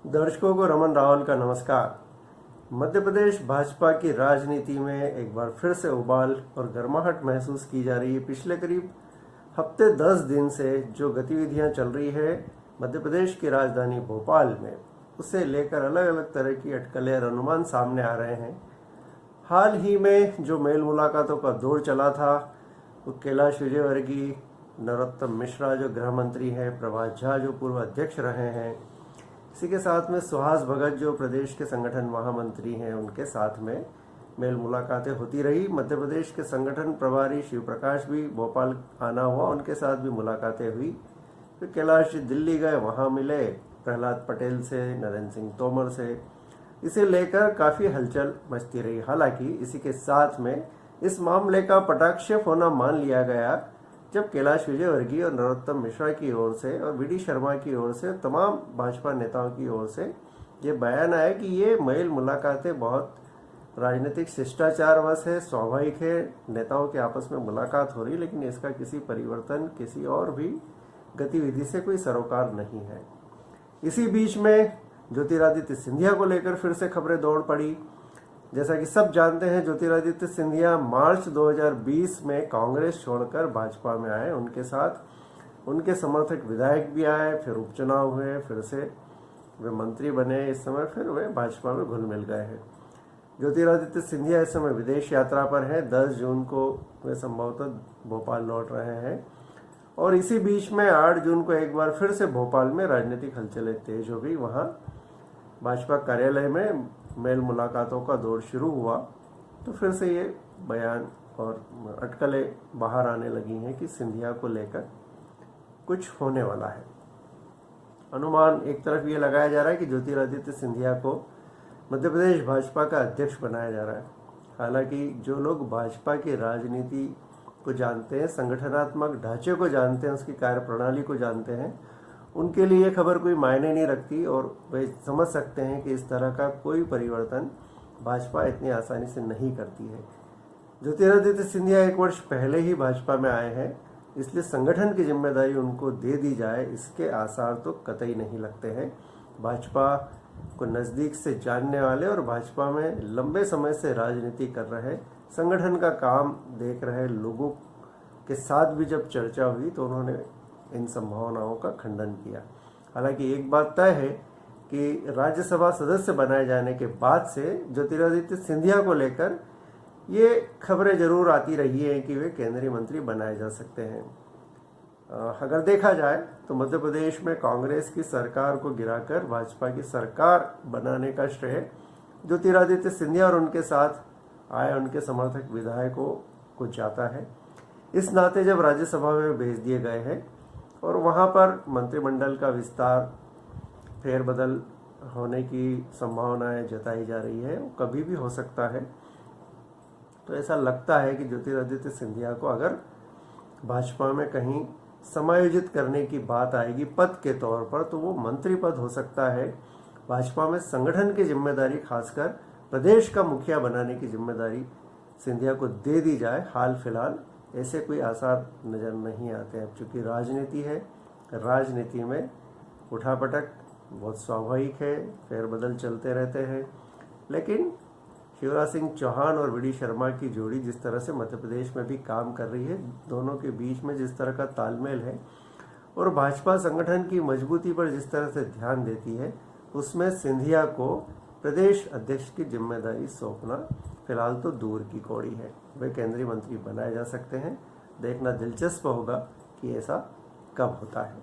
दर्शकों को रमन रावल का नमस्कार। मध्य प्रदेश भाजपा की राजनीति में एक बार फिर से उबाल और गर्माहट महसूस की जा रही है। पिछले करीब हफ्ते 10 दिन से जो गतिविधियां चल रही है मध्य प्रदेश की राजधानी भोपाल में, उसे लेकर अलग अलग तरह की अटकलें और अनुमान सामने आ रहे हैं। हाल ही में जो मेल मुलाकातों का दौर चला था, वो कैलाश विजयवर्गीय, नरोत्तम मिश्रा जो गृह मंत्री हैं, प्रभात झा जो पूर्व अध्यक्ष रहे हैं, इसी के साथ में सुहास भगत जो प्रदेश के संगठन महामंत्री हैं, उनके साथ में मेल मुलाकातें होती रही। मध्य प्रदेश के संगठन प्रभारी शिव प्रकाश भी भोपाल आना हुआ, उनके साथ भी मुलाकातें हुई। फिर कैलाश जी दिल्ली गए, वहां मिले प्रहलाद पटेल से, नरेंद्र सिंह तोमर से। इसे लेकर काफी हलचल मचती रही। हालांकि इसी के साथ में इस मामले का पटाक्षेप होना मान लिया गया जब कैलाश विजयवर्गीय और नरोत्तम मिश्रा की ओर से और वी डी शर्मा की ओर से, तमाम भाजपा नेताओं की ओर से ये बयान आया कि ये मेल मुलाकातें बहुत राजनीतिक शिष्टाचारवश है, स्वाभाविक है, नेताओं के आपस में मुलाकात हो रही, लेकिन इसका किसी परिवर्तन, किसी और भी गतिविधि से कोई सरोकार नहीं है। इसी बीच में ज्योतिरादित्य सिंधिया को लेकर फिर से खबरें दौड़ पड़ी। जैसा कि सब जानते हैं, ज्योतिरादित्य सिंधिया मार्च 2020 में कांग्रेस छोड़कर भाजपा में आए। उनके साथ उनके समर्थक विधायक भी आए, फिर उपचुनाव हुए, फिर से वे मंत्री बने। इस समय फिर वे भाजपा में घुल मिल गए हैं। ज्योतिरादित्य सिंधिया इस समय विदेश यात्रा पर हैं। 10 जून को वे संभवतः भोपाल लौट रहे हैं और इसी बीच में 8 जून को एक बार फिर से भोपाल में राजनीतिक हलचलें तेज हो गई। वहां भाजपा कार्यालय में मेल मुलाकातों का दौर शुरू हुआ तो फिर से ये बयान और अटकलें बाहर आने लगी हैं कि सिंधिया को लेकर कुछ होने वाला है। अनुमान एक तरफ ये लगाया जा रहा है कि ज्योतिरादित्य सिंधिया को मध्य प्रदेश भाजपा का अध्यक्ष बनाया जा रहा है। हालांकि जो लोग भाजपा की राजनीति को जानते हैं, संगठनात्मक ढांचे को जानते हैं, उसकी कार्यप्रणाली को जानते हैं, उनके लिए ये खबर कोई मायने नहीं रखती और वे समझ सकते हैं कि इस तरह का कोई परिवर्तन भाजपा इतनी आसानी से नहीं करती है। ज्योतिरादित्य सिंधिया 1 वर्ष पहले ही भाजपा में आए हैं, इसलिए संगठन की जिम्मेदारी उनको दे दी जाए, इसके आसार तो कतई नहीं लगते हैं। भाजपा को नज़दीक से जानने वाले और भाजपा में लंबे समय से राजनीति कर रहे, संगठन का काम देख रहे लोगों के साथ भी जब चर्चा हुई तो उन्होंने इन संभावनाओं का खंडन किया। हालांकि एक बात तय है कि राज्यसभा सदस्य बनाए जाने के बाद से ज्योतिरादित्य सिंधिया को लेकर ये खबरें जरूर आती रही हैं कि वे केंद्रीय मंत्री बनाए जा सकते हैं। अगर देखा जाए तो मध्य प्रदेश में कांग्रेस की सरकार को गिराकर भाजपा की सरकार बनाने का श्रेय ज्योतिरादित्य सिंधिया और उनके साथ आए उनके समर्थक विधायकों को जाता है। इस नाते जब राज्यसभा में भेज दिए गए हैं और वहां पर मंत्रिमंडल का विस्तार, फेरबदल होने की संभावनाएं जताई जा रही है, वो कभी भी हो सकता है। तो ऐसा लगता है कि ज्योतिरादित्य सिंधिया को अगर भाजपा में कहीं समायोजित करने की बात आएगी पद के तौर पर, तो वो मंत्री पद हो सकता है। भाजपा में संगठन की जिम्मेदारी, खासकर प्रदेश का मुखिया बनाने की जिम्मेदारी सिंधिया को दे दी जाए। हाल फिलहाल ऐसे कोई आसार नजर नहीं आते हैं। चूंकि राजनीति है, राजनीति में उठापटक बहुत स्वाभाविक है, फेरबदल चलते रहते हैं। लेकिन शिवराज सिंह चौहान और वी डी शर्मा की जोड़ी जिस तरह से मध्य प्रदेश में भी काम कर रही है, दोनों के बीच में जिस तरह का तालमेल है और भाजपा संगठन की मजबूती पर जिस तरह से ध्यान देती है, उसमें सिंधिया को प्रदेश अध्यक्ष की जिम्मेदारी सौंपना फिलहाल तो दूर की कौड़ी है। वे केंद्रीय मंत्री बनाए जा सकते हैं। देखना दिलचस्प होगा कि ऐसा कब होता है।